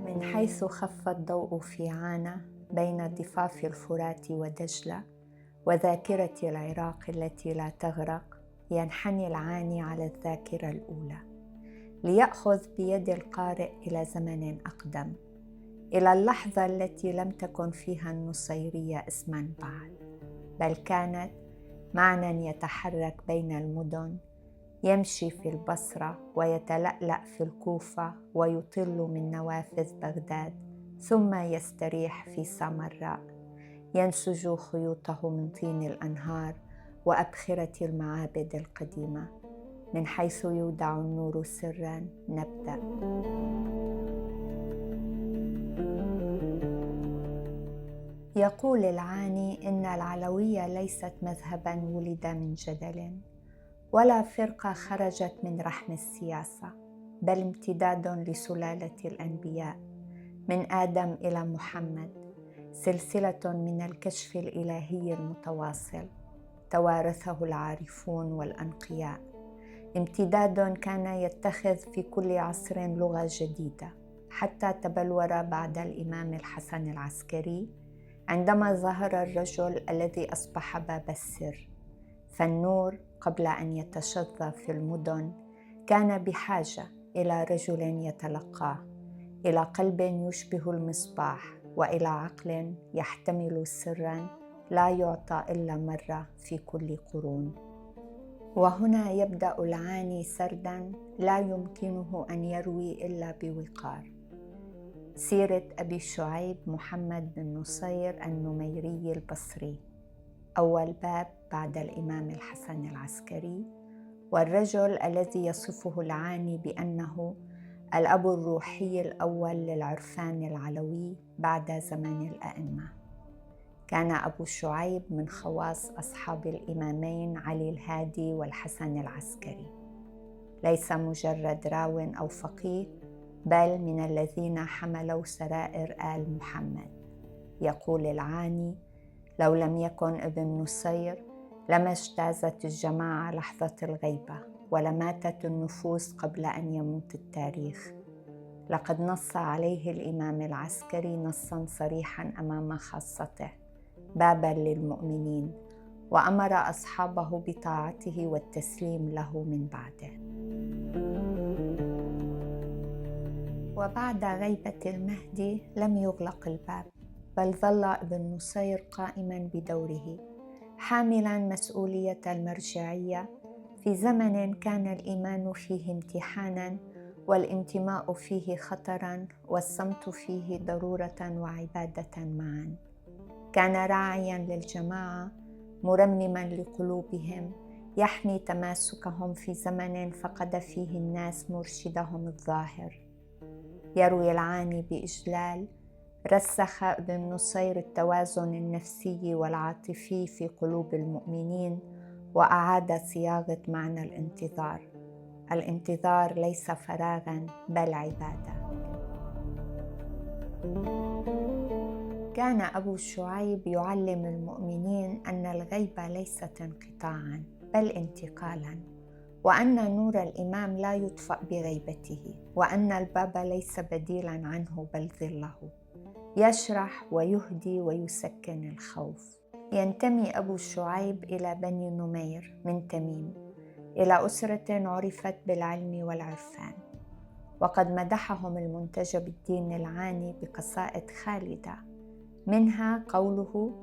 من حيث خف الضوء في عانة بين ضفاف الفرات ودجلة وذاكرة العراق التي لا تغرق، ينحني العاني على الذاكرة الأولى ليأخذ بيد القارئ إلى زمن أقدم، إلى اللحظة التي لم تكن فيها النصيرية اسماً بعد، بل كانت معنى يتحرك بين المدن، يمشي في البصرة ويتلألأ في الكوفة ويطل من نوافذ بغداد، ثم يستريح في سامراء، ينسج خيوطه من طين الأنهار وأبخرة المعابد القديمة. من حيث يودع النور سراً نبدأ. يقول العاني إن العلوية ليست مذهباً ولد من جدل، ولا فرقة خرجت من رحم السياسة، بل امتداد لسلالة الأنبياء من آدم إلى محمد، سلسلة من الكشف الإلهي المتواصل توارثه العارفون والأنقياء، امتداد كان يتخذ في كل عصر لغة جديدة، حتى تبلور بعد الإمام الحسن العسكري عندما ظهر الرجل الذي أصبح باب السر. فالنور قبل أن يتشظى في المدن كان بحاجة إلى رجل يتلقاه، إلى قلب يشبه المصباح، وإلى عقل يحتمل سراً لا يعطى إلا مرة في كل قرون. وهنا يبدأ العاني سرداً لا يمكنه أن يروي إلا بوقار. سيرة أبي شعيب محمد بن نصير النميري البصري، أول باب بعد الإمام الحسن العسكري، والرجل الذي يصفه العاني بأنه الأب الروحي الأول للعرفان العلوي بعد زمن الأئمة. كان أبو شعيب من خواص أصحاب الإمامين علي الهادي والحسن العسكري، ليس مجرد راو أو فقيه، بل من الذين حملوا سرائر آل محمد. يقول العاني: لو لم يكن ابن نصير لما اجتازت الجماعة لحظة الغيبة، ولماتت النفوس قبل أن يموت التاريخ. لقد نص عليه الإمام العسكري نصاً صريحاً أمام خاصته باباً للمؤمنين، وأمر أصحابه بطاعته والتسليم له من بعده. وبعد غيبة المهدي لم يغلق الباب، بل ظل ابن نصير قائماً بدوره، حاملاً مسؤولية المرجعية في زمن كان الإيمان فيه امتحاناً، والانتماء فيه خطراً، والصمت فيه ضرورة وعبادة معاً. كان راعياً للجماعة، مرمماً لقلوبهم، يحمي تماسكهم في زمن فقد فيه الناس مرشدهم الظاهر. يروي العاني بإجلال: رسخ ابن نصير التوازن النفسي والعاطفي في قلوب المؤمنين، وأعاد صياغة معنى الانتظار. الانتظار ليس فراغاً بل عبادة. كان أبو شعيب يعلم المؤمنين أن الغيبة ليست انقطاعاً بل انتقالاً، وأن نور الإمام لا يطفأ بغيبته، وأن الباب ليس بديلاً عنه بل ظله، يشرح ويهدي ويسكن الخوف. ينتمي أبو شعيب إلى بني نمير من تميم، إلى أسرة عرفت بالعلم والعرفان، وقد مدحهم المنتجب الدين العاني بقصائد خالدة، منها قوله: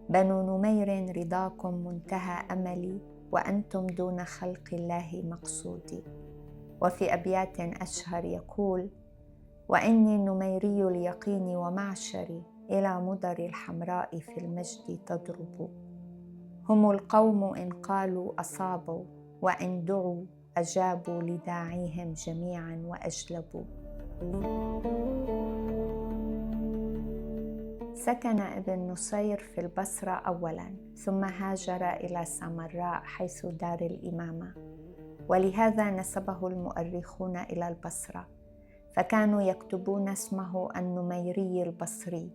بنو نمير رضاكم منتهى أملي، وأنتم دون خلق الله مقصودي. وفي أبيات أشهر يقول: وإني نميري اليقين ومعشري، إلى مدر الحمراء في المجد تضرب. هم القوم إن قالوا أصابوا، وإن دعوا أجابوا لداعيهم جميعا وأجلبوا. سكن ابن نصير في البصرة أولاً، ثم هاجر إلى سامراء حيث دار الإمامة، ولهذا نسبه المؤرخون إلى البصرة، فكانوا يكتبون اسمه النميري البصري.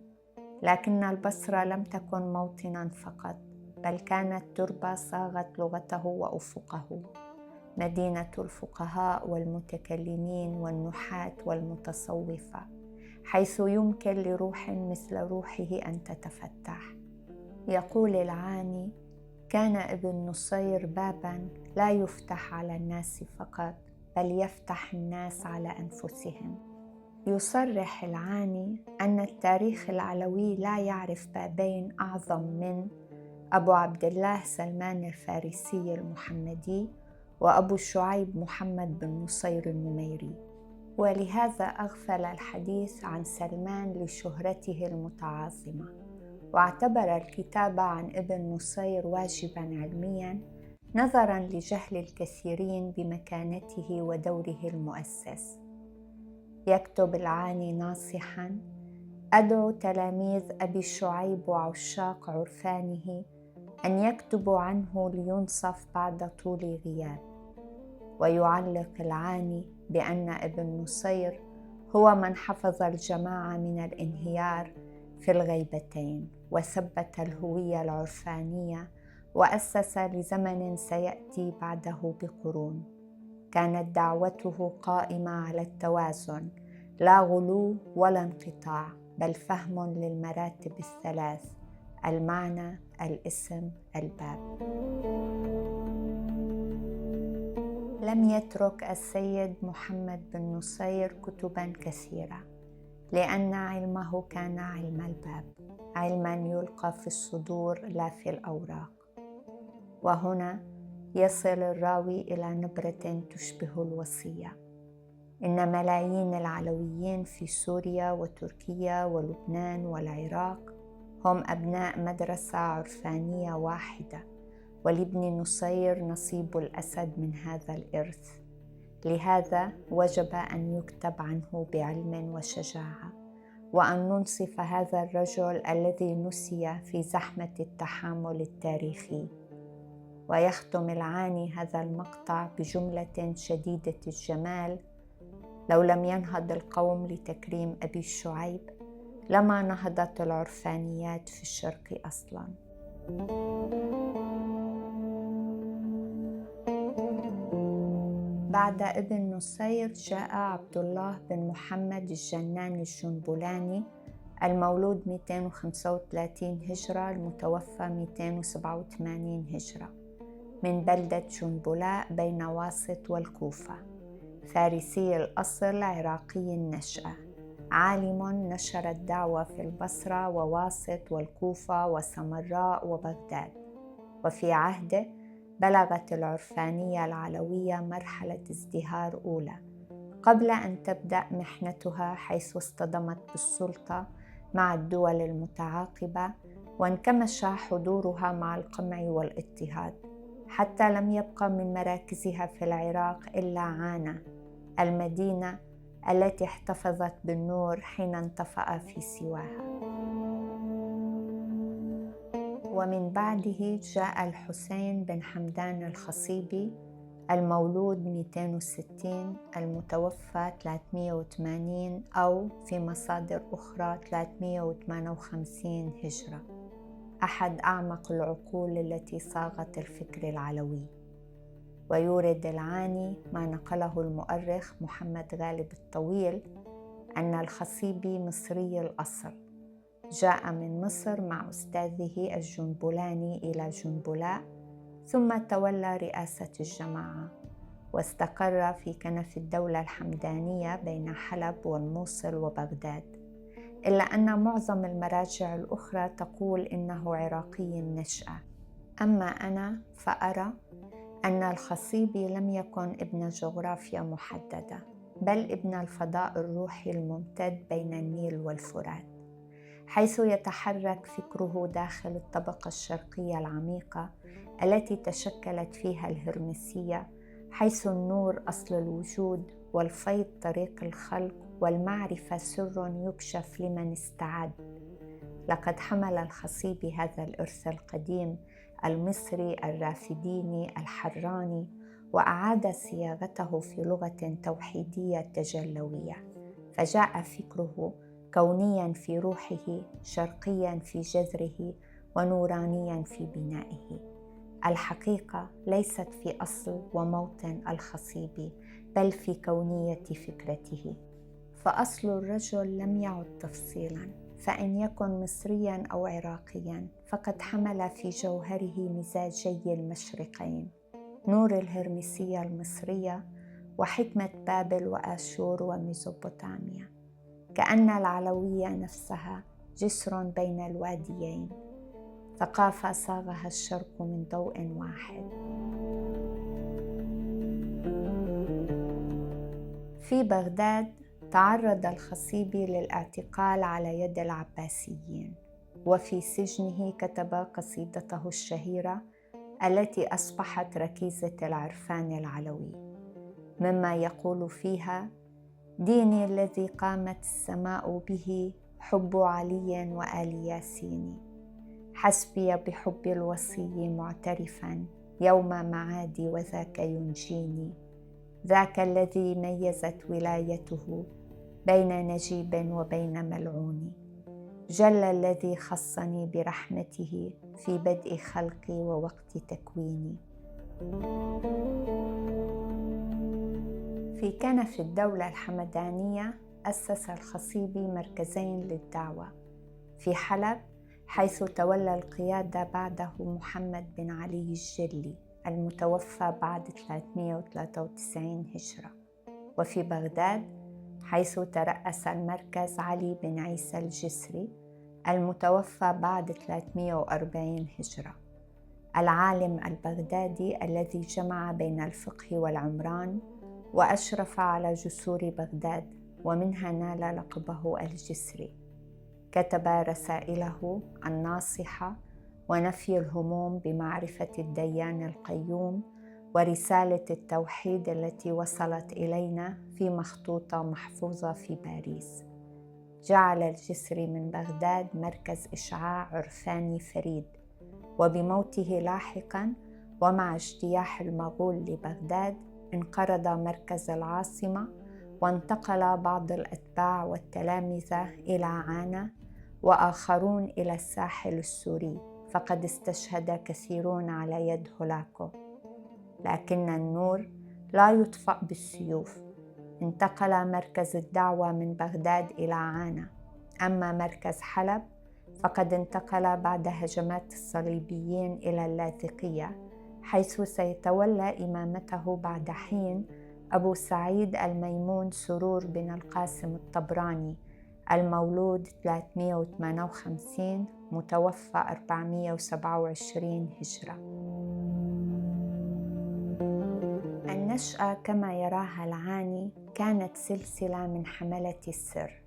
لكن البصرة لم تكن موطناً فقط، بل كانت تربة صاغت لغته وأفقه. مدينة الفقهاء والمتكلمين والنحاة والمتصوفة، حيث يمكن لروح مثل روحه أن تتفتح. يقول العاني: كان ابن نصير باباً لا يفتح على الناس فقط، بل يفتح الناس على أنفسهم. يصرح العاني أن التاريخ العلوي لا يعرف بابين أعظم من أبو عبد الله سلمان الفارسي المحمدي وأبو شعيب محمد بن نصير النميري، ولهذا أغفل الحديث عن سلمان لشهرته المتعاظمة، واعتبر الكتاب عن ابن نصير واجباً علمياً نظراً لجهل الكثيرين بمكانته ودوره المؤسس. يكتب العاني ناصحاً: أدعو تلاميذ أبي شعيب وعشاق عرفانه أن يكتبوا عنه لينصف بعد طول غياب. ويعلق العاني بأن ابن نصير هو من حفظ الجماعة من الانهيار في الغيبتين، وثبت الهوية العرفانية، وأسس لزمن سيأتي بعده بقرون. كانت دعوته قائمة على التوازن، لا غلو ولا انقطاع، بل فهم للمراتب الثلاث: المعنى، الاسم، الباب. لم يترك السيد محمد بن نصير كتباً كثيرة، لأن علمه كان علم الباب، علماً يلقى في الصدور لا في الأوراق. وهنا يصل الراوي إلى نبرة تشبه الوصية: إن ملايين العلويين في سوريا وتركيا ولبنان والعراق هم أبناء مدرسة عرفانية واحدة، ولابن نصير نصيب الأسد من هذا الإرث. لهذا وجب أن يكتب عنه بعلم وشجاعة، وأن ننصف هذا الرجل الذي نسي في زحمة التحامل التاريخي. ويختم العاني هذا المقطع بجملة شديدة الجمال: لو لم ينهض القوم لتكريم أبي شعيب لما نهضت العرفانيات في الشرق أصلاً. بعد ابن نصير جاء عبد الله بن محمد الجنان الجنبلاني، المولود 235 هجرة المتوفى 287 هجرة، من بلدة جنبلاء بين واسط والكوفة، فارسي الأصل عراقي النشأة، عالم نشر الدعوة في البصرة وواسط والكوفة وسمراء وبغداد. وفي عهده بلغت العرفانية العلوية مرحلة ازدهار أولى، قبل أن تبدأ محنتها، حيث اصطدمت بالسلطة مع الدول المتعاقبة، وانكمش حضورها مع القمع والاضطهاد، حتى لم يبقى من مراكزها في العراق إلا عانة، المدينة التي احتفظت بالنور حين انطفأ في سواها. ومن بعده جاء الحسين بن حمدان الخصيبي، المولود 260 المتوفى 380 أو في مصادر أخرى 358 هجرة، أحد أعمق العقول التي صاغت الفكر العلوي. ويورد العاني ما نقله المؤرخ محمد غالب الطويل أن الخصيبي مصري الأصل، جاء من مصر مع أستاذه الجنبلاني إلى جنبلاء، ثم تولى رئاسة الجماعة، واستقر في كنف الدولة الحمدانية بين حلب والموصل وبغداد، إلا أن معظم المراجع الأخرى تقول إنه عراقي النشأة. أما أنا فأرى أن الخصيبي لم يكن ابن جغرافيا محددة، بل ابن الفضاء الروحي الممتد بين النيل والفرات، حيث يتحرك فكره داخل الطبقة الشرقية العميقة التي تشكلت فيها الهرمسية، حيث النور أصل الوجود والفيض طريق الخلق والمعرفة سر يكشف لمن استعد. لقد حمل الخصيبي هذا الإرث القديم المصري الرافديني الحراني، وأعاد صياغته في لغة توحيدية تجلوية، فجاء فكره كونياً في روحه، شرقياً في جذره، ونورانياً في بنائه. الحقيقة ليست في أصل وموطن الخصيب، بل في كونية فكرته. فأصل الرجل لم يعد تفصيلاً، فإن يكن مصرياً أو عراقياً فقد حمل في جوهره مزاجي المشرقين، نور الهرمسية المصرية وحكمة بابل وآشور وميزوبوتاميا، كأن العلوية نفسها جسر بين الواديين، ثقافة صاغها الشرق من ضوء واحد. في بغداد تعرض الخصيبي للاعتقال على يد العباسيين، وفي سجنه كتب قصيدته الشهيرة التي أصبحت ركيزة العرفان العلوي، مما يقول فيها: ديني الذي قامت السماء به حب علي وآل ياسين، حسبي بحب الوصي معترفا يوم معادي وذاك ينجيني، ذاك الذي ميزت ولايته بين نجيب وبين ملعون، جل الذي خصني برحمته في بدء خلقي ووقت تكويني. في كنف الدولة الحمدانية أسس الخصيبي مركزين للدعوة، في حلب حيث تولى القيادة بعده محمد بن علي الجلي المتوفى بعد 393 هجرة، وفي بغداد حيث ترأس المركز علي بن عيسى الجسري المتوفى بعد 340 هجرة، العالم البغدادي الذي جمع بين الفقه والعمران وأشرف على جسور بغداد، ومنها نال لقبه الجسري. كتب رسائله الناصحة ونفي الهموم بمعرفة الديان القيوم، ورسالة التوحيد التي وصلت إلينا في مخطوطة محفوظة في باريس. جعل الجسري من بغداد مركز إشعاع عرفاني فريد، وبموته لاحقاً ومع اجتياح المغول لبغداد انقرض مركز العاصمة، وانتقل بعض الأتباع والتلامذة إلى عانة وآخرون إلى الساحل السوري، فقد استشهد كثيرون على يد هولاكو. لكن النور لا يطفأ بالسيوف. انتقل مركز الدعوة من بغداد إلى عانة، أما مركز حلب فقد انتقل بعد هجمات الصليبيين إلى اللاذقية، حيث سيتولى إمامته بعد حين أبو سعيد الميمون سرور بن القاسم الطبراني المولود 358 متوفى 427 هجرة. النشأة كما يراها العاني كانت سلسلة من حملة السر،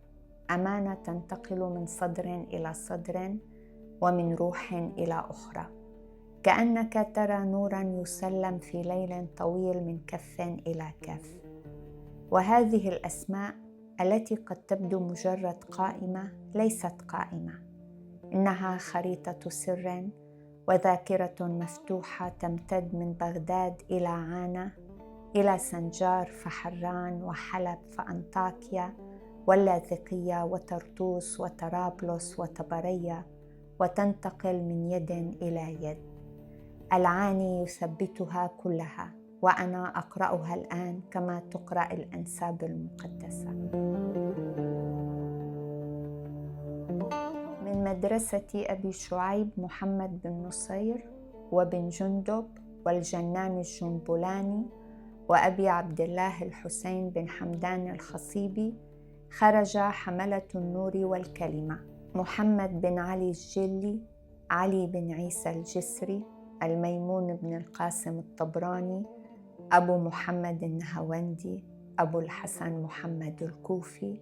أمانة تنتقل من صدر إلى صدر ومن روح إلى أخرى، كأنك ترى نوراً يسلم في ليل طويل من كف إلى كف. وهذه الأسماء التي قد تبدو مجرد قائمة ليست قائمة، إنها خريطة سر وذاكرة مفتوحة تمتد من بغداد إلى عانة، إلى سنجار فحران وحلب فأنطاكيا واللاذقية وطرطوس وطرابلس وطبرية، وتنتقل من يد إلى يد. العاني يثبتها كلها، وأنا أقرأها الآن كما تقرأ الأنساب المقدسة. من مدرسة أبي شعيب محمد بن نصير وبن جندب والجنان الجنبلاني وأبي عبد الله الحسين بن حمدان الخصيبي خرج حملة النور والكلمة: محمد بن علي الجلي، علي بن عيسى الجسري، الميمون بن القاسم الطبراني، أبو محمد النهاوندي، أبو الحسن محمد الكوفي،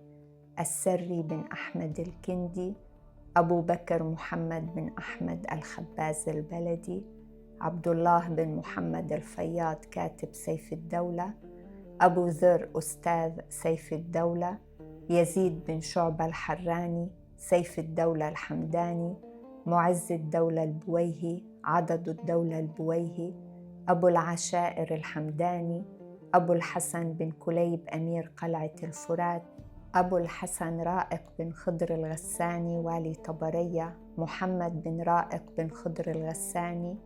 السري بن أحمد الكندي، أبو بكر محمد بن أحمد الخباز البلدي، عبد الله بن محمد الفياض كاتب سيف الدولة، أبو ذر أستاذ سيف الدولة، يزيد بن شعبة الحراني سيف الدولة الحمداني، معز الدولة البويهي عضد الدولة البويهي، أبو العشائر الحمداني، أبو الحسن بن كليب أمير قلعة الفرات، أبو الحسن رائق بن خضر الغساني والي طبرية، محمد بن رائق بن خضر الغساني،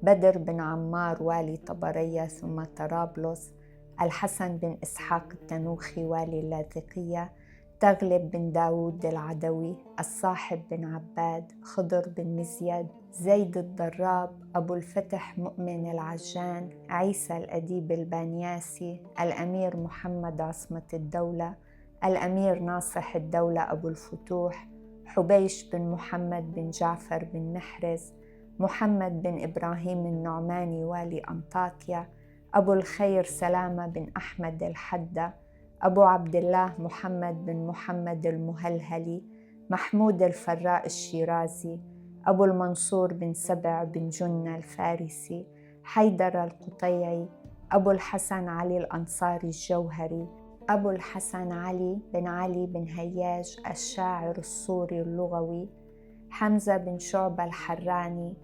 بدر بن عمار والي طبرية ثم طرابلس، الحسن بن إسحاق التنوخي والي اللاذقية، تغلب بن داود العدوي، الصاحب بن عباد، خضر بن مزيد، زيد الضراب، أبو الفتح مؤمن العجان، عيسى الأديب البانياسي، الأمير محمد عصمة الدولة، الأمير ناصح الدولة أبو الفتوح، حبيش بن محمد بن جعفر بن محرز، محمد بن إبراهيم النعماني والي أنطاكيا، أبو الخير سلامة بن أحمد الحدة، أبو عبد الله محمد بن محمد المهلهلي، محمود الفراء الشيرازي، أبو المنصور بن سبع بن جنة الفارسي، حيدر القطيعي، أبو الحسن علي الأنصاري الجوهري، أبو الحسن علي بن هياج الشاعر الصوري اللغوي، حمزة بن شعبة الحراني،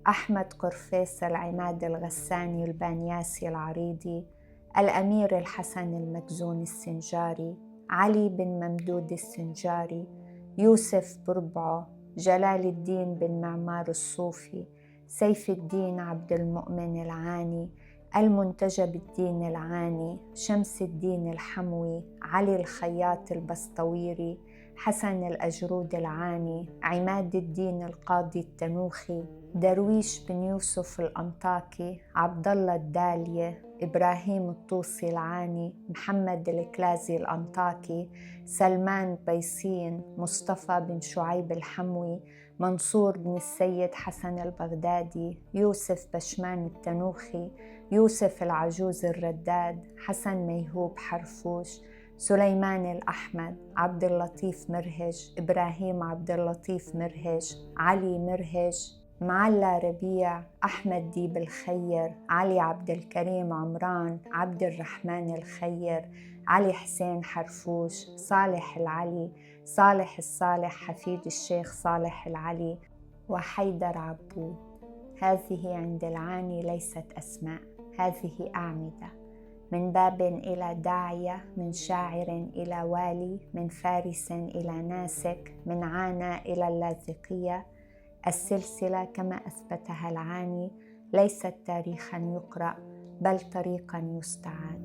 أحمد قرفيس العماد الغساني البانياسي العريضي، الأمير الحسن المكزون السنجاري، علي بن ممدود السنجاري، يوسف بربعو، جلال الدين بن معمار الصوفي، سيف الدين عبد المؤمن العاني، المنتجب الدين العاني، شمس الدين الحموي، علي الخياط البسطويري، حسن الأجرود العاني، عماد الدين القاضي التنوخي، درويش بن يوسف الأنطاكي، عبد الله الدالية، إبراهيم الطوسي العاني، محمد الكلازي الأنطاكي، سلمان بيصين، مصطفى بن شعيب الحموي، منصور بن السيد حسن البغدادي، يوسف بشمان التنوخي، يوسف العجوز الرداد، حسن ميهوب حرفوش، سليمان الأحمد، عبد اللطيف مرهج، إبراهيم عبد اللطيف مرهج، علي مرهج، معلى ربيع، أحمد ديب الخير، علي عبد الكريم عمران، عبد الرحمن الخير، علي حسين حرفوش، صالح العلي، صالح الصالح حفيد الشيخ صالح العلي، وحيدر عبود. هذه عند العاني ليست أسماء، هذه أعمدة، من باب إلى داعية، من شاعر إلى والي، من فارس إلى ناسك، من عانى إلى اللاذقية. السلسلة كما أثبتها العاني ليست تاريخاً يقرأ، بل طريقاً يستعاد.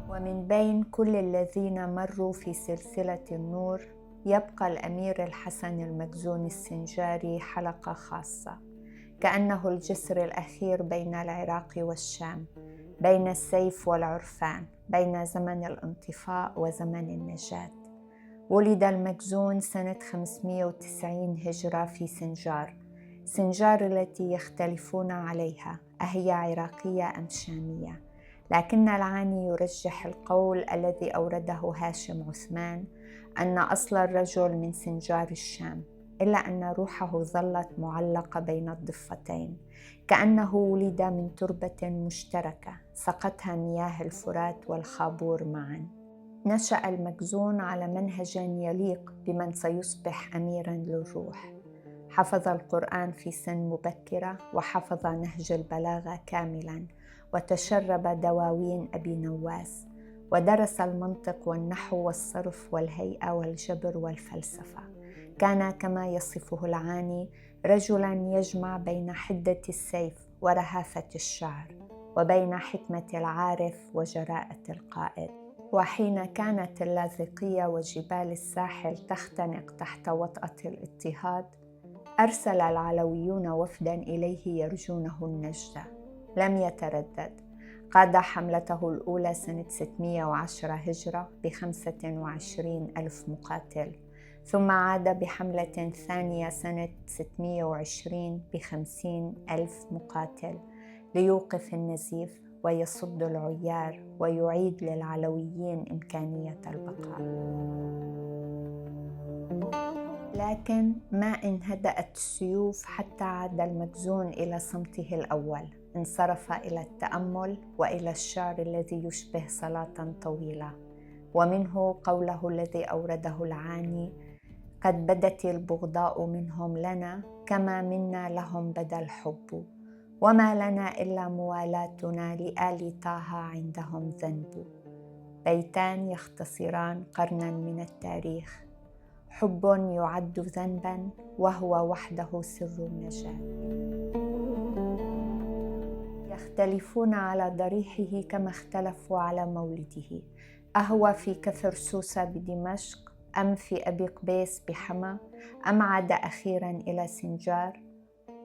ومن بين كل الذين مروا في سلسلة النور يبقى الأمير الحسن المكزون السنجاري حلقة خاصة، كأنه الجسر الأخير بين العراق والشام، بين السيف والعرفان، بين زمن الانطفاء وزمن النجاة. ولد المكزون سنة 590 هجرة في سنجار التي يختلفون عليها أهي عراقية أم شامية، لكن العاني يرجح القول الذي أورده هاشم عثمان أن أصل الرجل من سنجار الشام، إلا أن روحه ظلت معلقة بين الضفتين، كأنه ولد من تربة مشتركة سقتها مياه الفرات والخابور معاً. نشأ المكزون على منهج يليق بمن سيصبح أميراً للروح، حفظ القرآن في سن مبكرة، وحفظ نهج البلاغة كاملاً، وتشرب دواوين أبي نواس، ودرس المنطق والنحو والصرف والهيئة والجبر والفلسفة. كان كما يصفه العاني رجلاً يجمع بين حدة السيف ورهافة الشعر، وبين حكمة العارف وجراءة القائد. وحين كانت اللاذقية وجبال الساحل تختنق تحت وطأة الاضطهاد، أرسل العلويون وفداً إليه يرجونه النجدة. لم يتردد، قاد حملته الأولى سنة 610 هجرة ب25,000 مقاتل، ثم عاد بحملة ثانية سنة 620 ب50,000 مقاتل ليوقف النزيف ويصد العيار ويعيد للعلويين إمكانية البقاء. لكن ما إن هدأت السيوف حتى عاد المكزون إلى صمته الأول، انصرف إلى التأمل وإلى الشعر الذي يشبه صلاة طويلة، ومنه قوله الذي أورده العاني: قد بدت البغضاء منهم لنا كما منا لهم بدا الحب، وما لنا إلا موالاتنا لآل طه عندهم ذنب. بيتان يختصران قرناً من التاريخ. حب يعد ذنبا وهو وحده سر النجاة. يختلفون على ضريحه كما اختلفوا على مولده، أهو في كفر سوسة بدمشق أم في أبي قبيس بحما أم عاد أخيرا إلى سنجار؟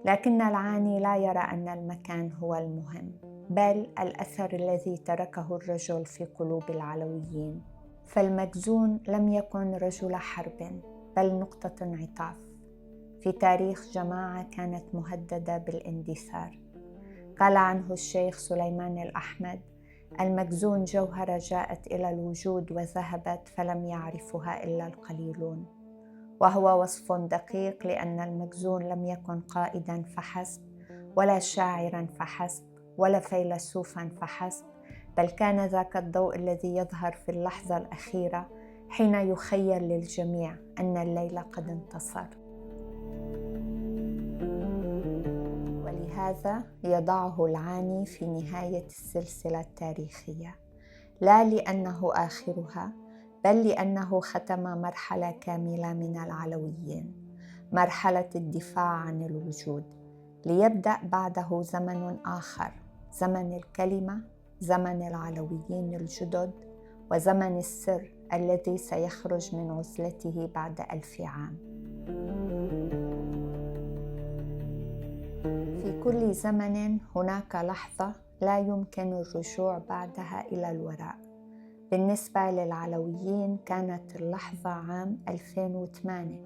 لكن العاني لا يرى أن المكان هو المهم، بل الأثر الذي تركه الرجل في قلوب العلويين. فالمجزون لم يكن رجل حرب، بل نقطة انعطاف في تاريخ جماعة كانت مهددة بالاندثار. قال عنه الشيخ سليمان الأحمد: المجزون جوهرة جاءت إلى الوجود وذهبت فلم يعرفها إلا القليلون. وهو وصف دقيق، لأن المجزون لم يكن قائداً فحسب، ولا شاعراً فحسب، ولا فيلسوفاً فحسب، بل كان ذاك الضوء الذي يظهر في اللحظة الأخيرة حين يخيل للجميع أن الليل قد انتصر. ولهذا يضعه العاني في نهاية السلسلة التاريخية، لا لأنه آخرها، بل لأنه ختم مرحلة كاملة من العلويين، مرحلة الدفاع عن الوجود، ليبدأ بعده زمن آخر، زمن الكلمة، زمن العلويين الجدد، وزمن السر الذي سيخرج من عزلته بعد 1000 عام. في كل زمن هناك لحظة لا يمكن الرجوع بعدها إلى الوراء. بالنسبة للعلويين كانت اللحظة عام 2008.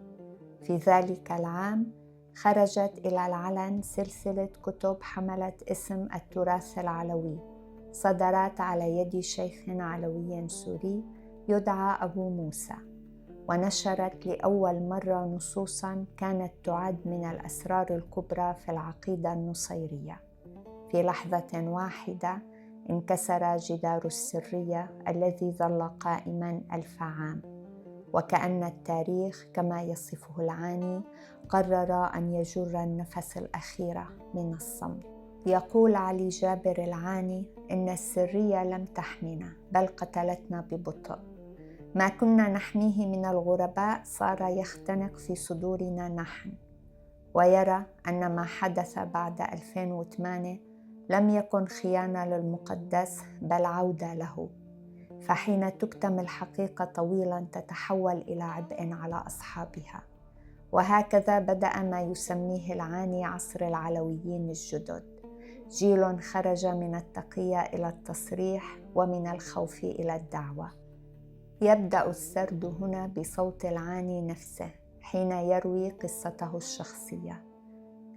في ذلك العام خرجت إلى العلن سلسلة كتب حملت اسم التراث العلوي، صدرت على يد شيخ علوي سوري يدعى أبو موسى، ونشرت لأول مرة نصوصاً كانت تعد من الأسرار الكبرى في العقيدة النصيرية. في لحظة واحدة انكسر جدار السرية الذي ظل قائماً 1000 عام، وكأن التاريخ كما يصفه العاني قرر أن يجر النفس الأخير من الصمت. يقول علي جابر العاني: إن السرية لم تحمنا، بل قتلتنا ببطء. ما كنا نحميه من الغرباء صار يختنق في صدورنا نحن. ويرى أن ما حدث بعد 2008 لم يكن خيانة للمقدس، بل عودة له. فحين تكتم الحقيقة طويلا تتحول إلى عبء على أصحابها. وهكذا بدأ ما يسميه العاني عصر العلويين الجدد، جيل خرج من التقية إلى التصريح، ومن الخوف إلى الدعوة. يبدأ السرد هنا بصوت العاني نفسه حين يروي قصته الشخصية.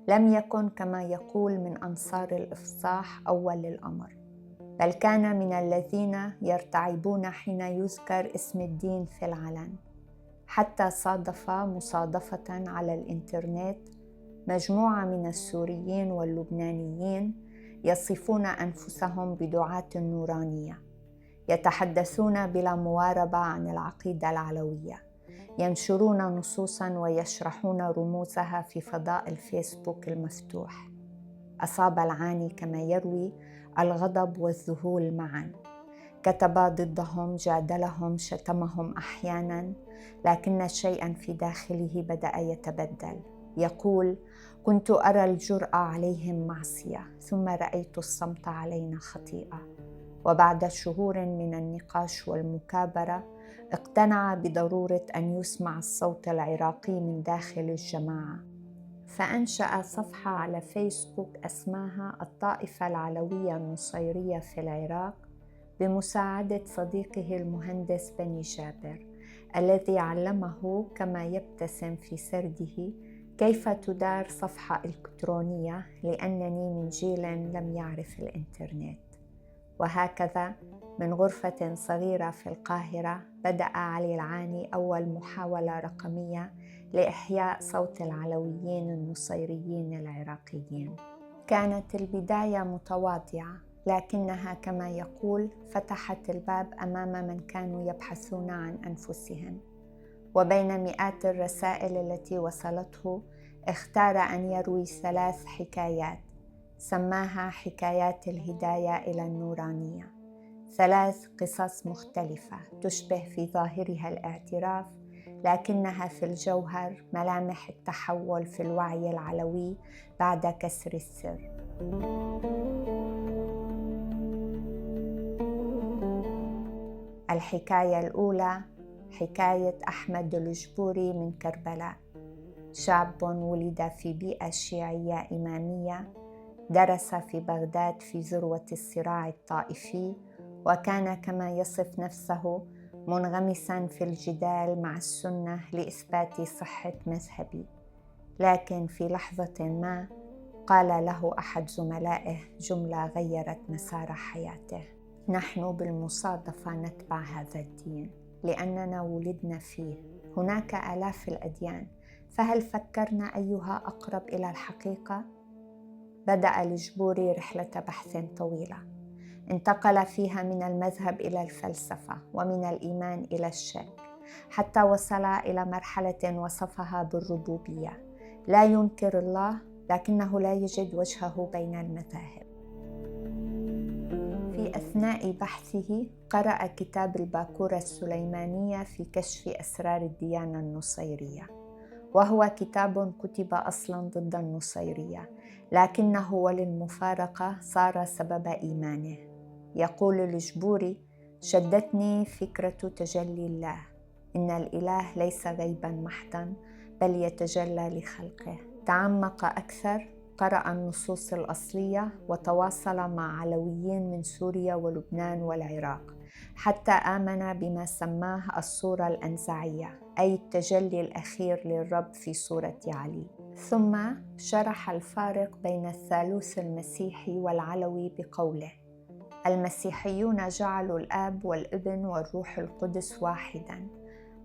لم يكن كما يقول من أنصار الإفصاح أول الأمر، بل كان من الذين يرتعبون حين يذكر اسم الدين في العلن. حتى صادف مصادفة على الإنترنت مجموعة من السوريين واللبنانيين يصفون أنفسهم بدعاة النورانية، يتحدثون بلا مواربة عن العقيدة العلوية، ينشرون نصوصاً ويشرحون رموزها في فضاء الفيسبوك المفتوح. أصاب العاني كما يروي الغضب والذهول معاً. كتب ضدهم، جادلهم، شتمهم أحياناً، لكن شيئاً في داخله بدأ يتبدل. يقول: كنت أرى الجرأة عليهم معصية، ثم رأيت الصمت علينا خطيئة. وبعد شهور من النقاش والمكابرة اقتنع بضرورة أن يسمع الصوت العراقي من داخل الجماعة، فأنشأ صفحة على فيسبوك اسمها الطائفة العلوية النصيرية في العراق، بمساعدة صديقه المهندس بني جابر، الذي علمه كما يبتسم في سرده كيف تدار صفحة إلكترونية، لأنني من جيل لم يعرف الإنترنت. وهكذا من غرفة صغيرة في القاهرة بدأ علي العاني أول محاولة رقمية لإحياء صوت العلويين النصيريين العراقيين. كانت البداية متواضعة، لكنها كما يقول فتحت الباب أمام من كانوا يبحثون عن أنفسهم. وبين مئات الرسائل التي وصلته اختار أن يروي 3 حكايات سماها حكايات الهداية إلى النورانية، 3 قصص مختلفة تشبه في ظاهرها الاعتراف لكنها في الجوهر ملامح التحول في الوعي العلوي بعد كسر السر. الحكاية الأولى حكاية أحمد الجبوري من كربلاء، شاب ولد في بيئة شيعية إمامية، درس في بغداد في ذروة الصراع الطائفي، وكان كما يصف نفسه منغمساً في الجدال مع السنة لإثبات صحة مذهبه. لكن في لحظة ما قال له أحد زملائه جملة غيرت مسار حياته: نحن بالمصادفة نتبع هذا الدين لأننا ولدنا فيه، هناك آلاف الأديان، فهل فكرنا أيها أقرب إلى الحقيقة؟ بدأ الجبوري رحلة بحث طويلة، انتقل فيها من المذهب إلى الفلسفة ومن الإيمان إلى الشك، حتى وصل إلى مرحلة وصفها بالربوبية، لا ينكر الله لكنه لا يجد وجهه بين المذاهب. في أثناء بحثه قرأ كتاب الباكورة السليمانية في كشف أسرار الديانة النصيرية، وهو كتاب كتب أصلاً ضد النصيرية، لكنه وللمفارقة صار سبب إيمانه. يقول الجبوري: شدتني فكرة تجلي الله، إن الإله ليس غيباً محضاً بل يتجلى لخلقه. تعمق أكثر، قرأ النصوص الأصلية وتواصل مع علويين من سوريا ولبنان والعراق، حتى آمن بما سماه الصورة الأنزعية، أي التجلي الأخير للرب في صورة علي. ثم شرح الفارق بين الثالوث المسيحي والعلوي بقوله: المسيحيون جعلوا الآب والابن والروح القدس واحداً،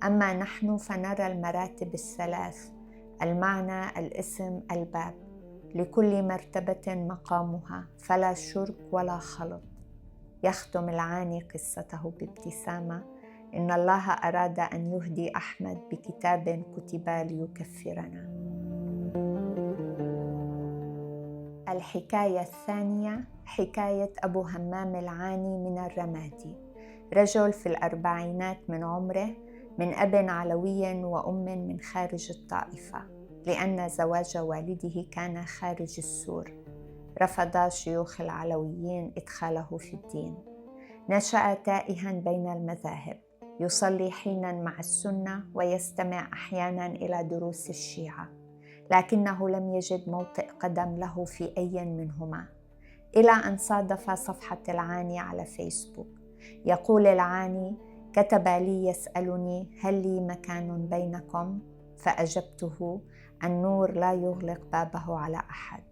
أما نحن فنرى المراتب الثلاث: المعنى، الاسم، الباب، لكل مرتبة مقامها، فلا شرك ولا خلط. يختم العاني قصته بابتسامة: إن الله أراد أن يهدي أحمد بكتاب كتب ليكفرنا. الحكاية الثانية حكاية أبو همام العاني من الرمادي، رجل في الأربعينات من عمره، من أب علوي وأم من خارج الطائفة، لأن زواج والده كان خارج السور. رفض شيوخ العلويين إدخاله في الدين. نشأ تائها بين المذاهب، يصلي حيناً مع السنة ويستمع أحياناً إلى دروس الشيعة، لكنه لم يجد موطئ قدم له في أي منهما، إلى أن صادف صفحة العاني على فيسبوك. يقول العاني: كتب لي يسألني هل لي مكان بينكم؟ فأجبته: النور لا يغلق بابه على أحد.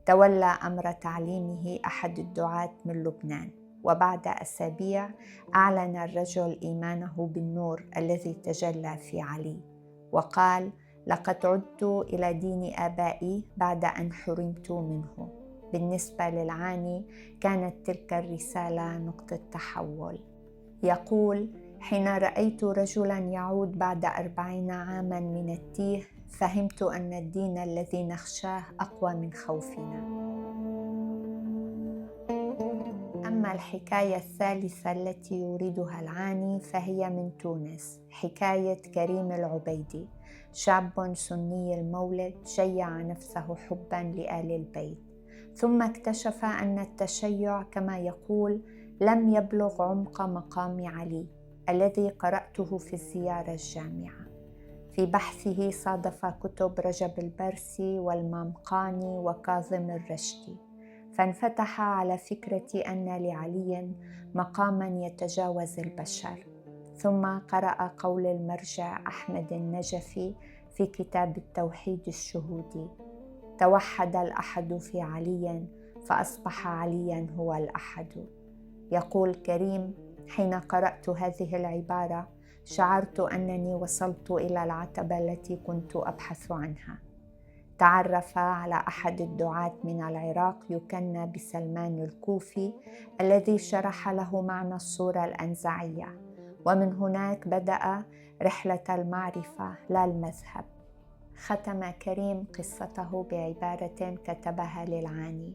تولى أمر تعليمه أحد الدعاة من لبنان، وبعد أسابيع أعلن الرجل إيمانه بالنور الذي تجلى في علي، وقال: لقد عدت إلى دين آبائي بعد أن حرمت منه. بالنسبة للعاني كانت تلك الرسالة نقطة تحول. يقول: حين رأيت رجلاً يعود بعد 40 عاماً من التيه، فهمت أن الدين الذي نخشاه أقوى من خوفنا. أما الحكاية الثالثة التي يريدها العاني فهي من تونس، حكاية كريم العبيدي، شاب سني المولد شيع نفسه حباً لآل البيت، ثم اكتشف أن التشيع كما يقول لم يبلغ عمق مقام علي الذي قرأته في الزيارة الجامعة. في بحثه صادف كتب رجب البرسي والمامقاني وكاظم الرشدي، فانفتح على فكرة أن لعلي مقاماً يتجاوز البشر. ثم قرأ قول المرجع أحمد النجفي في كتاب التوحيد الشهودي: توحد الأحد في علي فأصبح علياً هو الأحد. يقول كريم: حين قرأت هذه العبارة شعرت أنني وصلت إلى العتبة التي كنت أبحث عنها. تعرف على أحد الدعاة من العراق يكنى بسلمان الكوفي، الذي شرح له معنى الصورة الأنزعية، ومن هناك بدأ رحلة المعرفة لا المذهب. ختم كريم قصته بعبارة كتبها للعاني: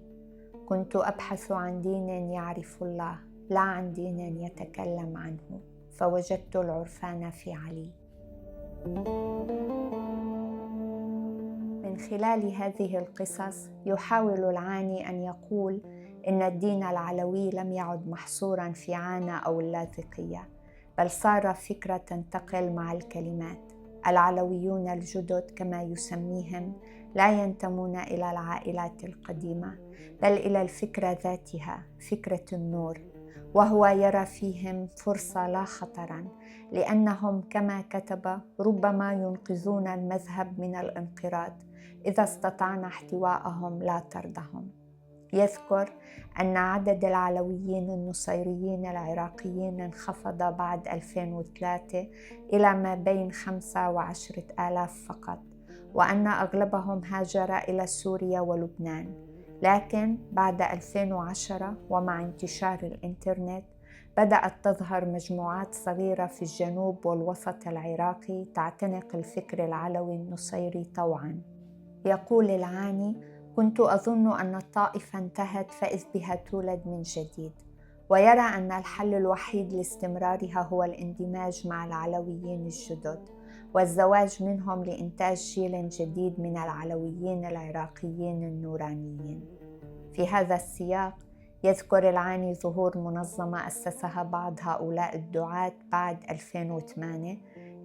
كنت أبحث عن دين يعرف الله، لا عن دين يتكلم عنه، فوجدت العرفان في علي. من خلال هذه القصص يحاول العاني أن يقول إن الدين العلوي لم يعد محصوراً في عانى أو اللاذقية، بل صار فكرة تنتقل مع الكلمات. العلويون الجدد كما يسميهم لا ينتمون إلى العائلات القديمة، بل إلى الفكرة ذاتها، فكرة النور، وهو يرى فيهم فرصة لا خطراً، لأنهم كما كتب ربما ينقذون المذهب من الانقراض إذا استطعنا احتواءهم لا طردهم. يذكر أن عدد العلويين النصيريين العراقيين انخفض بعد 2003 إلى ما بين 5 و10 آلاف فقط، وأن أغلبهم هاجر إلى سوريا ولبنان. لكن بعد 2010 ومع انتشار الإنترنت بدأت تظهر مجموعات صغيرة في الجنوب والوسط العراقي تعتنق الفكر العلوي النصيري طوعاً. يقول العاني: كنت أظن أن الطائفة انتهت فإذ بها تولد من جديد، ويرى أن الحل الوحيد لاستمرارها هو الاندماج مع العلويين الجدد والزواج منهم لإنتاج جيل جديد من العلويين العراقيين النورانيين. في هذا السياق يذكر العاني ظهور منظمة أسسها بعض هؤلاء الدعاة بعد 2008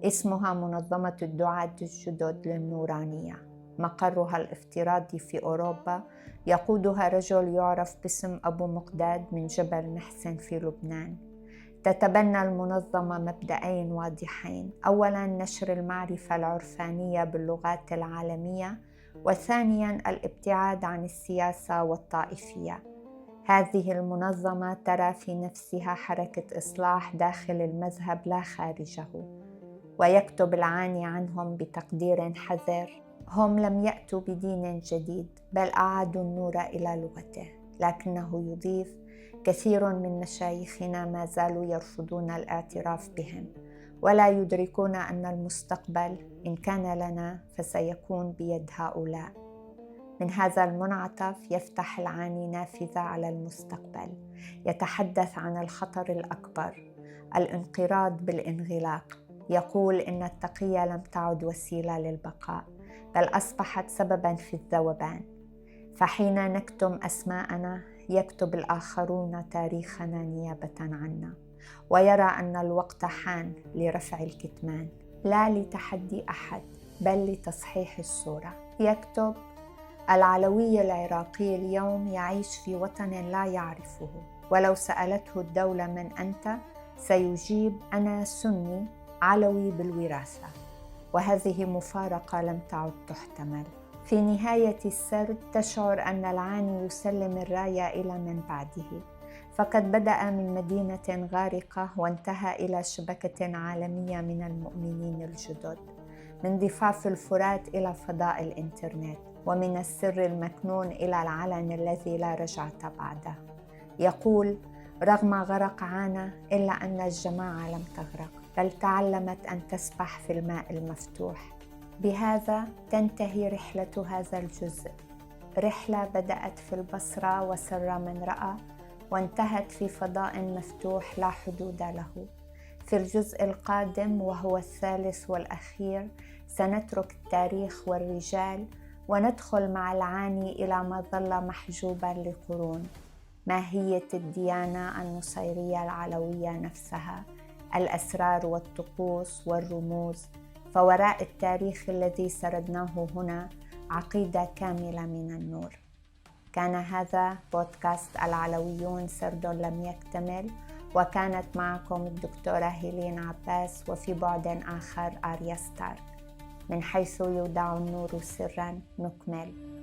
اسمها منظمة الدعاة الجدد للنورانية، مقرها الافتراضي في أوروبا، يقودها رجل يعرف باسم أبو مقداد من جبل محسن في لبنان. تتبنى المنظمة مبدأين واضحين: أولاً نشر المعرفة العرفانية باللغات العالمية، وثانياً الابتعاد عن السياسة والطائفية. هذه المنظمة ترى في نفسها حركة إصلاح داخل المذهب لا خارجه. ويكتب العاني عنهم بتقدير حذر: هم لم يأتوا بدين جديد، بل أعادوا النور إلى لغته. لكنه يضيف: كثير من مشايخنا ما زالوا يرفضون الاعتراف بهم، ولا يدركون أن المستقبل إن كان لنا فسيكون بيد هؤلاء. من هذا المنعطف يفتح العاني نافذة على المستقبل، يتحدث عن الخطر الأكبر: الانقراض بالانغلاق. يقول إن التقية لم تعد وسيلة للبقاء، بل أصبحت سبباً في الذوبان. فحين نكتم أسماءنا يكتب الآخرون تاريخنا نيابة عنا، ويرى أن الوقت حان لرفع الكتمان، لا لتحدي أحد بل لتصحيح الصورة. يكتب: العلوي العراقي اليوم يعيش في وطن لا يعرفه، ولو سألته الدولة من أنت سيجيب: أنا سني علوي بالوراثة. وهذه مفارقة لم تعد تحتمل. في نهاية السرد تشعر أن العاني يسلم الراية إلى من بعده، فقد بدأ من مدينة غارقة وانتهى إلى شبكة عالمية من المؤمنين الجدد، من ضفاف الفرات إلى فضاء الإنترنت، ومن السر المكنون إلى العلن الذي لا رجعة بعده. يقول: رغم غرق عانى إلا أن الجماعة لم تغرق، بل تعلمت أن تسبح في الماء المفتوح. بهذا تنتهي رحلة هذا الجزء، رحلة بدأت في البصرة وسر من رأى، وانتهت في فضاء مفتوح لا حدود له. في الجزء القادم وهو الثالث والأخير سنترك التاريخ والرجال وندخل مع العاني إلى ما ظل محجوبا لقرون: ماهية الديانة النصيرية العلوية نفسها، الأسرار والطقوس والرموز. فوراء التاريخ الذي سردناه هنا عقيدة كاملة من النور. كان هذا بودكاست العلويون سرد لم يكتمل، وكانت معكم الدكتورة هيلين عباس، وفي بعد آخر آريا ستارك. من حيث يودع النور سرا نكمل.